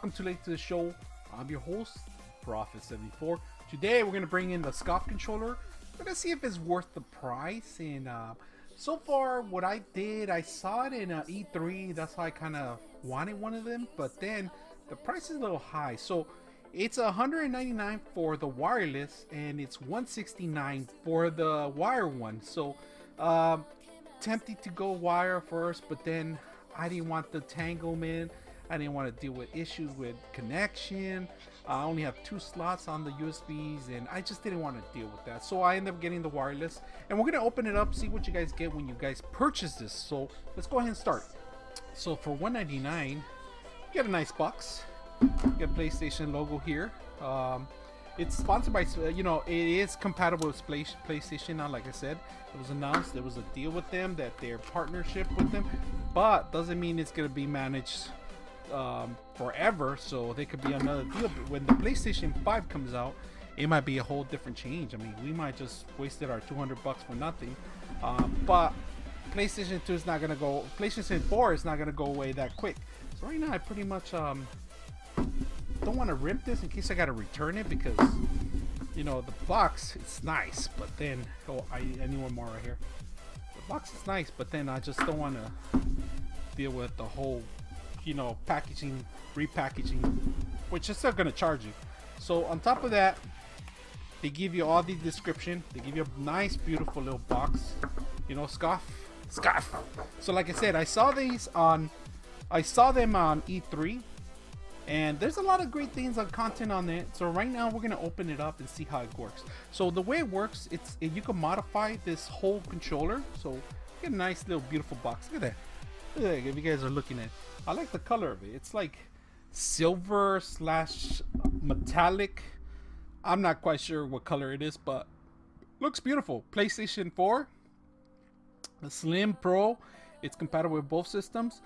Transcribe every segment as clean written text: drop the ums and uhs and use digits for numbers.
welcome to Late to the Show. I'm your host, Prophet74. Today we're going to bring in the Scuf controller. We're going to see if it's worth the price. And so far what I did, I saw it in E3. That's why I kind of wanted one of them. But then the price is a little high. So it's $199 for the wireless and it's $169 for the wire one. So tempted to go wire first, but then I didn't want the entanglement. I didn't want to deal with issues with connection. I only have 2 slots on the USBs and I just didn't want to deal with that. So I ended up getting the wireless, and we're going to open it up, see what you guys get when you guys purchase this. So let's go ahead and start. So for $199, you get a nice box. You get PlayStation logo here. It's sponsored by, you know, it is compatible with PlayStation now. Like I said, it was announced there was a deal with them, that their partnership with them, but doesn't mean it's going to be managed forever. So they could be another deal. But when the PlayStation 5 comes out, it might be a whole different change. I mean, we might just wasted our $200 for nothing. But PlayStation 2 is not going to go, PlayStation 4 is not going to go away that quick. So right now I pretty much don't want to rip this in case I got to return it, because you know the box, it's nice, but then I need one more right here. The box is nice, but then I just don't want to deal with the whole, you know, packaging, repackaging, which is still gonna charge you. So on top of that, they give you all the description. They give you a nice, beautiful little box. You know, Scuf. So like I said, I saw them on E3. And there's a lot of great things on content on it. So right now we're gonna open it up and see how it works. So the way it works, you can modify this whole controller. So get a nice little beautiful box. Look at that. Look at that. If you guys are looking at it, I like the color of it. It's like silver / metallic. I'm not quite sure what color it is, but looks beautiful. PlayStation 4, the Slim Pro. It's compatible with both systems.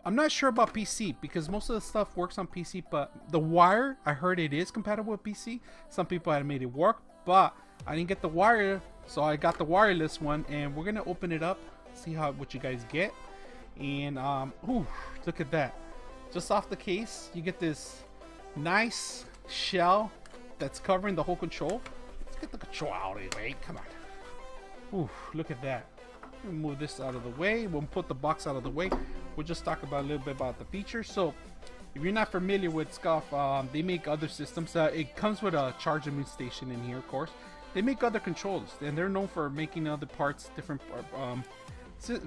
I'm not sure about PC because most of the stuff works on PC, but the wire, I heard it is compatible with PC. Some people had made it work, but I didn't get the wire, so I got the wireless one, and we're gonna open it up, see what you guys get. And ooh, look at that! Just off the case, you get this nice shell that's covering the whole control. Let's get the control out of the way. Come on! Ooh, look at that! We'll move this out of the way. We'll put the box out of the way. We'll just talk about a little bit about the features. So if you're not familiar with Scuf, they make other systems. It comes with a charging station in here, of course. They make other controllers, and they're known for making other parts different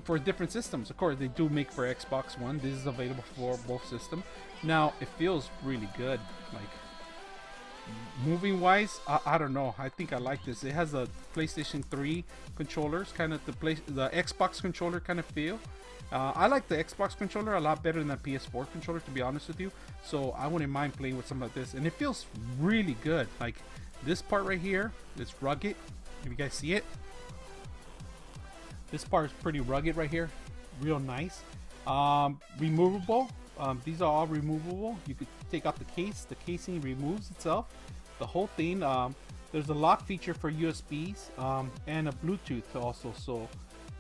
for different systems. Of course, they do make for Xbox One. This is available for both systems. Now it feels really good, like moving wise. I don't know, I think I like this. It has a PlayStation 3 controllers, kind of the Xbox controller kind of feel. I like the Xbox controller a lot better than the PS4 controller, to be honest with you. So I wouldn't mind playing with something like this, and it feels really good. Like this part right here, it's rugged. If you guys see it, this part is pretty rugged right here, real nice. Removable. These are all removable. You could take out the case. The casing removes itself. The whole thing. There's a lock feature for USBs and a Bluetooth also. So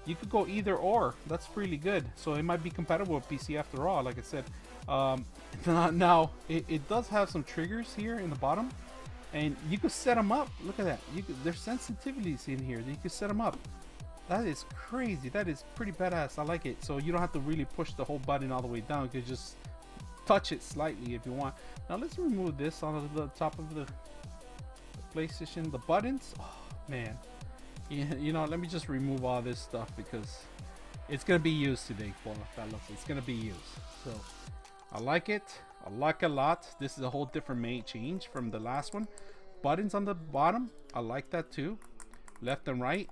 you could go either or. That's really good. So it might be compatible with PC after all. Like I said. Now it does have some triggers here in the bottom, and you could set them up. Look at that. There's sensitivities in here that you could set them up. That is crazy. That is pretty badass. I like it. So you don't have to really push the whole button all the way down. You can just touch it slightly if you want. Now let's remove this on the top of the PlayStation. The buttons. Oh man. You know, let me just remove all this stuff because it's gonna be used today, fellas. It's gonna be used. So I like it. I like it a lot. This is a whole different change from the last one. Buttons on the bottom. I like that too. Left and right.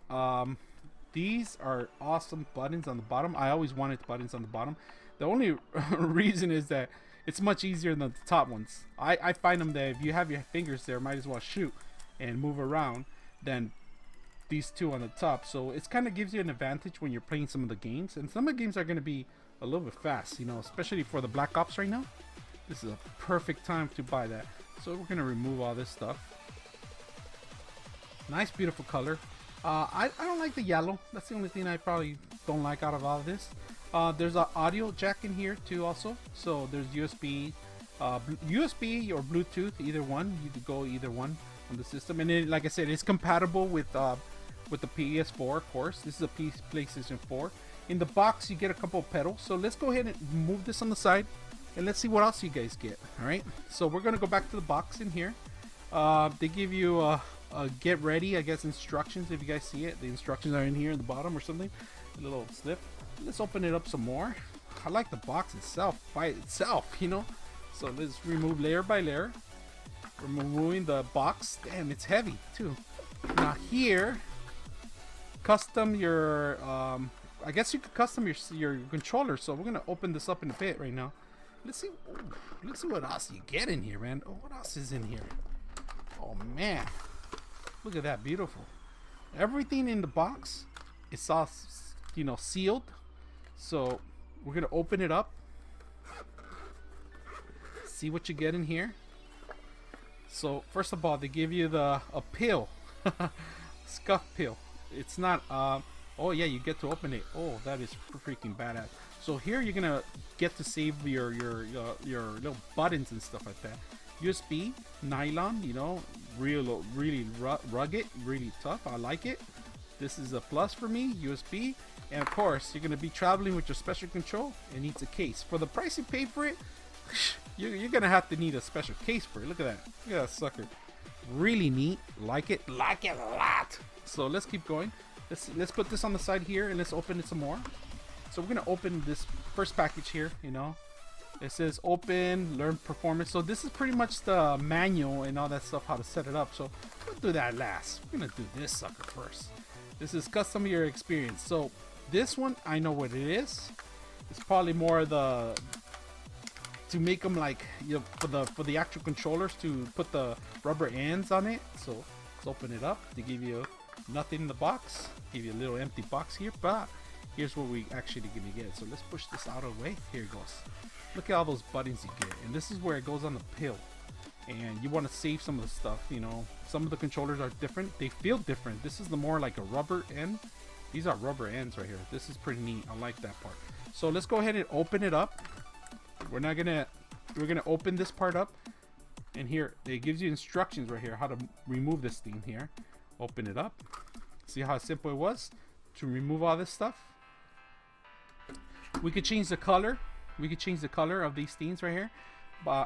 These are awesome buttons on the bottom. I always wanted buttons on the bottom. The only reason is that it's much easier than the top ones. I find them that if you have your fingers there, might as well shoot and move around than these two on the top. So it kind of gives you an advantage when you're playing some of the games. And some of the games are going to be a little bit fast, you know, especially for the Black Ops right now. This is a perfect time to buy that. So we're going to remove all this stuff. Nice, beautiful color. I don't like the yellow. That's the only thing I probably don't like out of all of this. There's an audio jack in here too also. So there's USB USB or Bluetooth, either one. You could go either one on the system, and then, like I said, it's compatible with the PS4, of course. This is a PlayStation 4. In the box, you get a couple of pedals. So let's go ahead and move this on the side, and let's see what else you guys get. All right. So we're gonna go back to the box in here. They give you a get ready, I guess, instructions. If you guys see it, the instructions are in here at the bottom or something. A little slip. Let's open it up some more. I like the box itself by itself, you know. So let's remove layer by layer. We're removing the box. Damn, it's heavy too. Now here, custom your I guess you could custom your controller. So we're gonna open this up in a bit right now. Let's see what else you get in here, man. Oh, what else is in here? Oh man, look at that, beautiful. Everything in the box is all, you know, sealed. So we're gonna open it up, see what you get in here. So first of all, they give you a pill, Scuf pill. It's not oh yeah, you get to open it. Oh, that is freaking badass. So here you're gonna get to save your little buttons and stuff like that. USB, nylon, you know, really rugged, really tough. I like it. This is a plus for me. USB, and of course you're gonna be traveling with your special control. It needs a case. For the price you pay for it, you're gonna have to need a special case for it. Look at that. Look at that sucker. Really neat. Like it a lot. So let's keep going. Let's put this on the side here, and let's open it some more. So we're gonna open this first package here. You know, it says open, learn performance. So this is pretty much the manual and all that stuff, how to set it up. So we'll do that last. We're gonna do this sucker first. This is custom your experience. So this one, I know what it is. It's probably more to make them like, you know, for the actual controllers, to put the rubber ends on it. So let's open it up. They give you nothing in the box. Give you a little empty box here, but here's what we actually gonna get. So let's push this out of the way. Here it goes. Look at all those buttons you get, and this is where it goes on the pill. And you want to save some of the stuff, you know. Some of the controllers are different. They feel different. This is the more like a rubber end. These are rubber ends right here. This is pretty neat. I like that part. So let's go ahead and open it up. We're gonna open this part up, and here it gives you instructions right here how to remove this thing here. Open it up. See how simple it was to remove all this stuff. We could change the color. We could change the color of these things right here.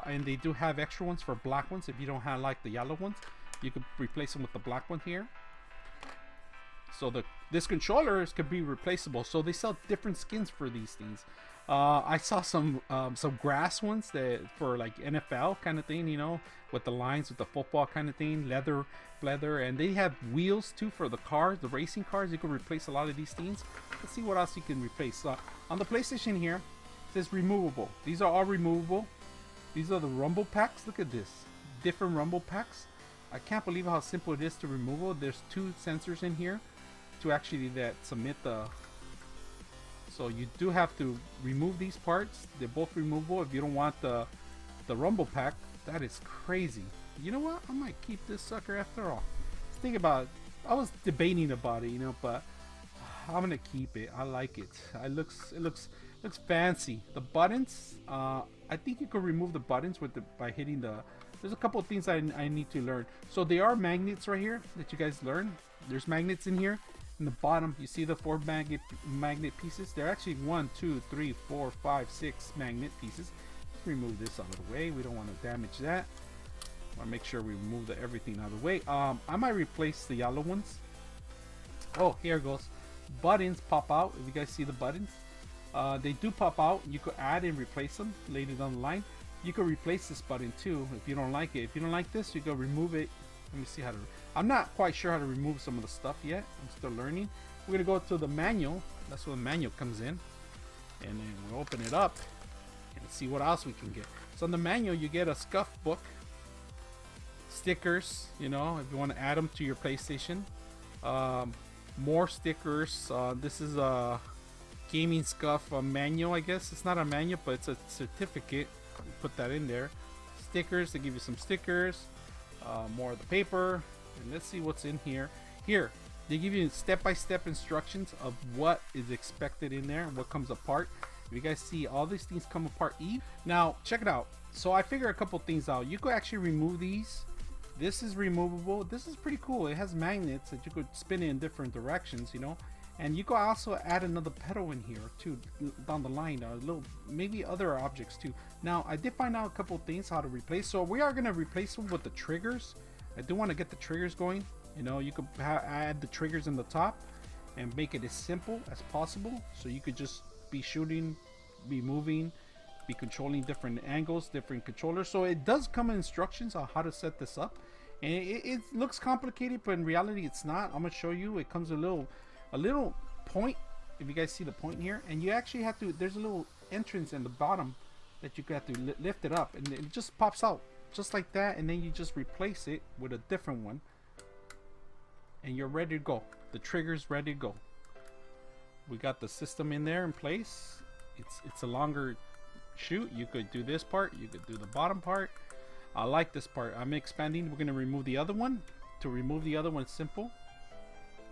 And they do have extra ones for black ones. If you don't have like the yellow ones, you could replace them with the black one here. So this controllers could be replaceable. So they sell different skins for these things. I saw some grass ones that for like NFL kind of thing, you know, with the lines, with the football kind of thing, leather, and they have wheels too for the cars, the racing cars. You can replace a lot of these things. Let's see what else you can replace. On the PlayStation here, it says removable. These are all removable. These are the rumble packs. Look at this, different rumble packs. I can't believe how simple it is to remove. There's 2 sensors in here to actually submit the. So you do have to remove these parts. They're both removable if you don't want the rumble pack. That is crazy. You know what? I might keep this sucker after all. Think about it. I was debating about it, you know, but I'm gonna keep it. I like it. It looks fancy. The buttons. I think you could remove the buttons by hitting the. There's a couple of things I need to learn. So there are magnets right here that you guys learn. There's magnets in here. In the bottom, you see the 4 magnet pieces. They're actually 1, 2, 3, 4, 5, 6 magnet pieces. Let's remove this out of the way. We don't want to damage that. I want to make sure we remove everything out of the way. I might replace the yellow ones. Oh, here it goes. Buttons pop out. If you guys see the buttons, they do pop out. You could add and replace them later down the line. You could replace this button too if you don't like it. If you don't like this, you go remove it. Let me see how to. I'm not quite sure how to remove some of the stuff yet. I'm still learning. We're gonna go to the manual. That's where the manual comes in, and then we'll open it up and see what else we can get. So in the manual, you get a Scuf book, stickers. You know, if you want to add them to your PlayStation. More stickers. This is a gaming Scuf manual. I guess it's not a manual, but it's a certificate. Put that in there. Stickers. They give you some stickers. More of the paper. And let's see what's in here. Here, they give you step-by-step instructions of what is expected in there and what comes apart. If you guys see, all these things come apart. Now, check it out. So I figure a couple things out. You could actually remove these. This is removable. This is pretty cool. It has magnets that you could spin in different directions, you know. And you could also add another pedal in here too down the line, a little, maybe other objects too. Now I did find out a couple things how to replace. So we are going to replace them with the triggers. I do want to get the triggers going. You know, you could add the triggers in the top and make it as simple as possible. So you could just be shooting, be moving, be controlling different angles, different controllers. So it does come in instructions on how to set this up. And it looks complicated, but in reality it's not. I'm going to show you. It comes a little point, if you guys see the point here, and you actually have to, there's a little entrance in the bottom that you have to lift it up, and it just pops out just like that, and then you just replace it with a different one and you're ready to go. The trigger's ready to go. We got the system in there in place. It's a longer shoot. You could do this part, you could do the bottom part. I like this part. I'm expanding. We're going to remove the other one. To remove the other one, it's simple.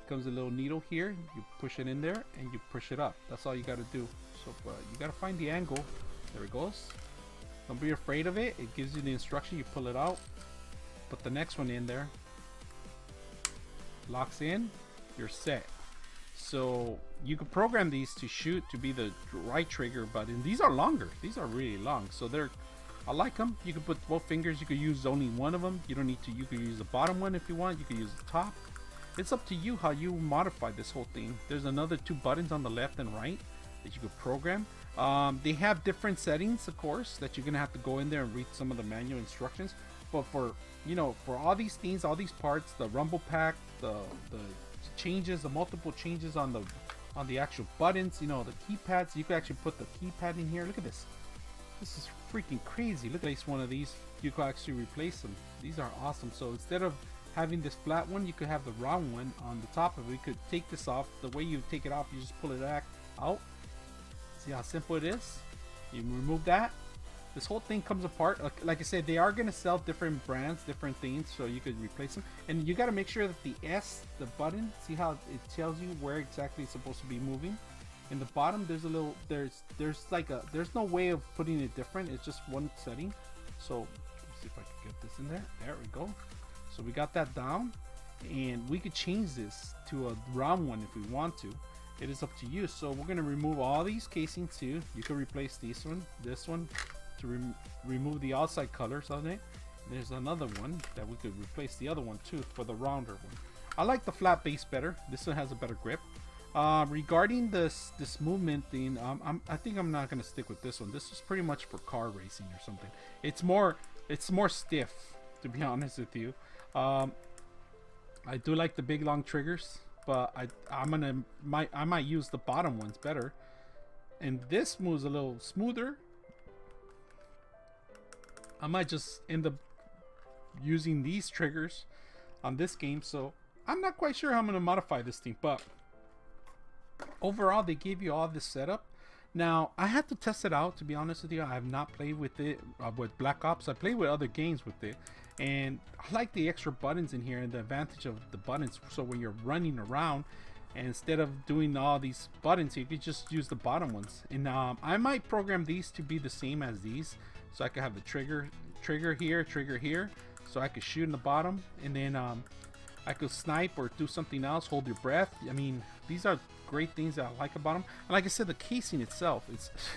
Comes a little needle here, you push it in there and you push it up. That's all you got to do. So you got to find the angle. There it goes. Don't be afraid of it. It gives you the instruction. You pull it out, put the next one in there, locks in, you're set. So you can program these to shoot to be the right trigger button. These are longer. These are really long, so I like them. You can put both fingers. You could use only one of them. You don't need to. You could use the bottom one if you want. You could use the top. It's up to you how you modify this whole thing. There's another 2 buttons on the left and right that you could program. They have different settings, of course, that you're gonna have to go in there and read some of the manual instructions. But for, you know, for all these things, all these parts, the rumble pack, the changes, the multiple changes on the actual buttons, you know, the keypads, you can actually put the keypad in here. Look at this. This is freaking crazy. Look at one of these. You can actually replace them. These are awesome. So instead of having this flat one, you could have the round one on the top of it. You could take this off. The way you take it off, you just pull it back out. See how simple it is? You remove that. This whole thing comes apart. Like I said, they are going to sell different brands, different things, so you could replace them. And you got to make sure that the S, the button, see how it tells you where exactly it's supposed to be moving. In the bottom, there's a little, there's no way of putting it different. It's just one setting. So let's see if I can get this in there. There we go. So we got that down, and we could change this to a round one if we want to. It is up to you. So we're going to remove all these casings too. You can replace this one to remove the outside colors on it. There's another one that we could replace the other one too for the rounder one. I like the flat base better. This one has a better grip. Regarding this movement thing, I think I'm not going to stick with this one. This is pretty much for car racing or something. It's more stiff, to be honest with you. I do like the big long triggers, but I might use the bottom ones better. And this moves a little smoother. I might just end up using these triggers on this game, so I'm not quite sure how I'm going to modify this thing, but overall they gave you all this setup. Now I had to test it out, to be honest with you. I have not played with it with Black Ops. I played with other games with it, and I like the extra buttons in here and the advantage of the buttons. So when you're running around, and instead of doing all these buttons, you could just use the bottom ones. And I might program these to be the same as these, so I could have the trigger here, so I could shoot in the bottom, and then I could snipe or do something else, hold your breath. I mean, these are great things that I like about them. And like I said, the casing itself,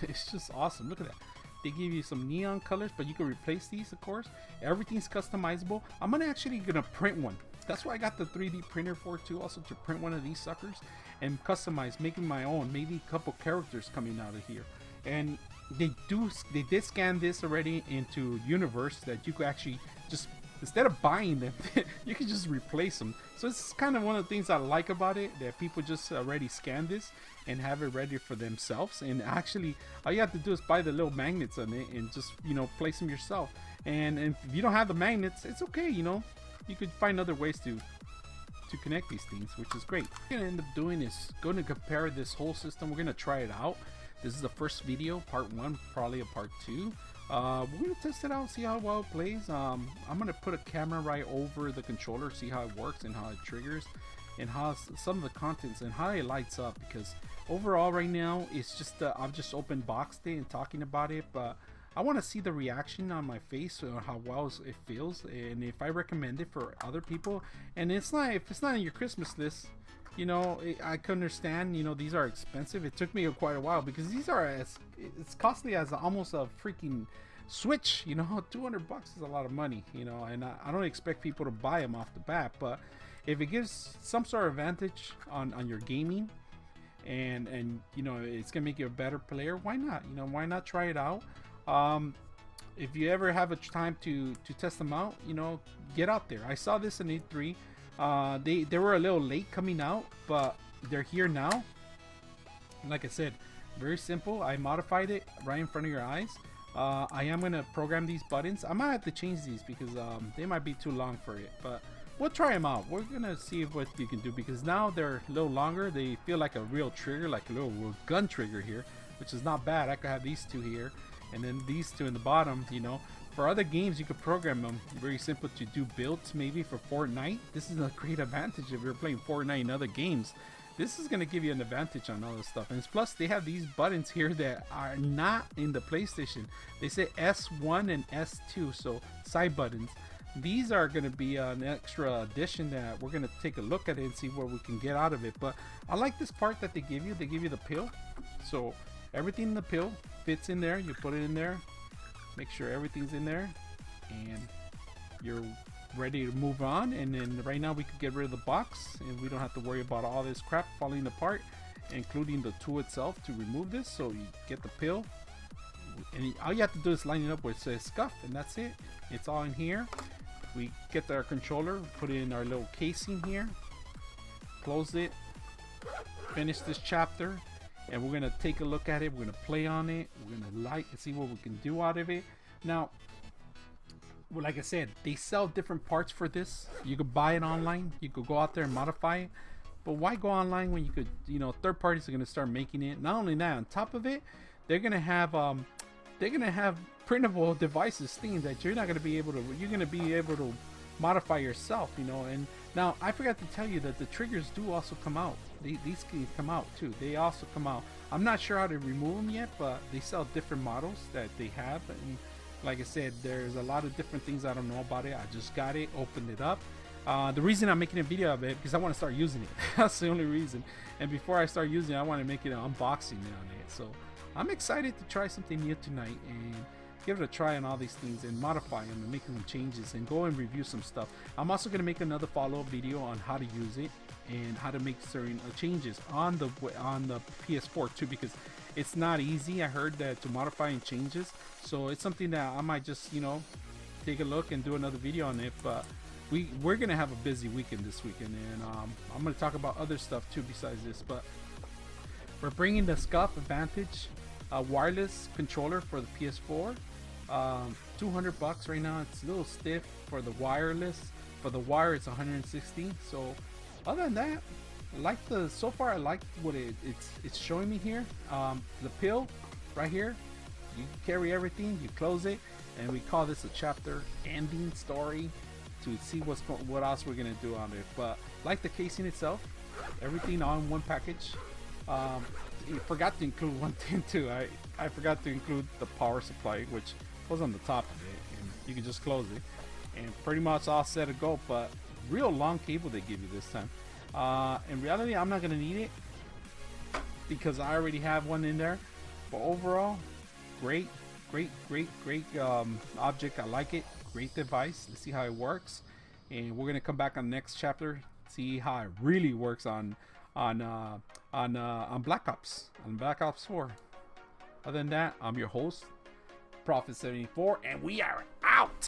it's just awesome. Look at that. They give you some neon colors, but you can replace these, of course. Everything's customizable. I'm actually gonna print one. That's why I got the 3D printer for too, also to print one of these suckers and customize, making my own, maybe a couple characters coming out of here. And they did scan this already into Universe, that you could actually just, instead of buying them, you can just replace them. So it's kind of one of the things I like about it, that people just already scan this and have it ready for themselves. And actually, all you have to do is buy the little magnets on it and just, you know, place them yourself. And if you don't have the magnets, it's okay, you know. You could find other ways to connect these things, which is great. What we're gonna end up doing is going to compare this whole system. We're gonna try it out. This is the first video, part 1, probably a part 2. We're gonna test it out, see how well it plays. I'm gonna put a camera right over the controller, see how it works and how it triggers, and how some of the contents and how it lights up. Because overall, right now, it's just I've just open boxed it and talking about it, but I want to see the reaction on my face or how well it feels, and if I recommend it for other people. And it's not, if it's not on your Christmas list, you know, I can understand, you know, these are expensive. It took me quite a while because these are as it's costly as almost a freaking Switch. You know, 200 bucks is a lot of money, you know, and I don't expect people to buy them off the bat, but if it gives some sort of advantage on your gaming, and you know, it's gonna make you a better player, why not? You know, why not try it out? If you ever have a time to test them out, you know, get out there. I saw this in E3. They were a little late coming out, but they're here now. Like I said, very simple. I modified it right in front of your eyes. I am gonna program these buttons. I might have to change these because they might be too long for it, but we'll try them out. We're gonna see what you can do because now they're a little longer. They feel like a real trigger, like a little gun trigger here, which is not bad. I could have these two here and then these two in the bottom. You know, for other games you could program them very simple to do builds, maybe for Fortnite. This is a great advantage if you're playing Fortnite and other games. This is going to give you an advantage on all this stuff. And plus they have these buttons here that are not in the PlayStation. They say S1 and S2, so side buttons. These are going to be an extra addition that we're going to take a look at it and see what we can get out of it. But I like this part that they give you. They give you the pill, so everything in the pill fits in there. You put it in there, make sure everything's in there, and you're ready to move on. And then right now we could get rid of the box and we don't have to worry about all this crap falling apart, including the tool itself to remove this. So you get the pill, and all you have to do is line it up where it says Scuf, and that's it. It's all in here. We get our controller, put it in our little casing here, close it, finish this chapter, and we're gonna take a look at it. We're gonna play on it. We're gonna like and see what we can do out of it. Now, well, like I said, they sell different parts for this. You could buy it online. You could go out there and modify it. But why go online when you could, you know, third parties are gonna start making it. Not only that, on top of it, they're gonna have printable devices, things that you're not going to be able to, you're going to be able to modify yourself, you know. And now I forgot to tell you that the triggers do also come out. These can come out too. They also come out. I'm not sure how to remove them yet, but they sell different models that they have. And like I said, there's a lot of different things I don't know about it. I just got it, opened it up. The reason I'm making a video of it because I want to start using it. That's the only reason. And before I start using it, I want to make it an unboxing on it. So I'm excited to try something new tonight and give it a try on all these things and modify them and make some changes and go and review some stuff. I'm also going to make another follow-up video on how to use it and how to make certain changes on the PS4 too, because it's not easy. I heard that to modify and changes, so it's something that I might just, you know, take a look and do another video on it. But we're gonna have a busy weekend this weekend, and I'm gonna talk about other stuff too besides this. But we're bringing the Scuf Vantage wireless controller for the PS4. 200 bucks right now. It's a little stiff for the wireless. For the wire, it's 160. So other than that, I like so far I like what it's showing me here. The pill right here, you carry everything, you close it, and we call this a chapter ending story to see what else we're gonna do on it. But like the casing itself, everything on one package. I forgot to include one thing too. I forgot to include the power supply, which goes on the top of it, and you can just close it, and pretty much all set to go. But real long cable they give you this time. In reality, I'm not gonna need it because I already have one in there. But overall, great object. I like it. Great device. Let's see how it works, and we're gonna come back on the next chapter, see how it really works on Black Ops, on Black Ops 4. Other than that, I'm your host, Prophet 74, and we are out.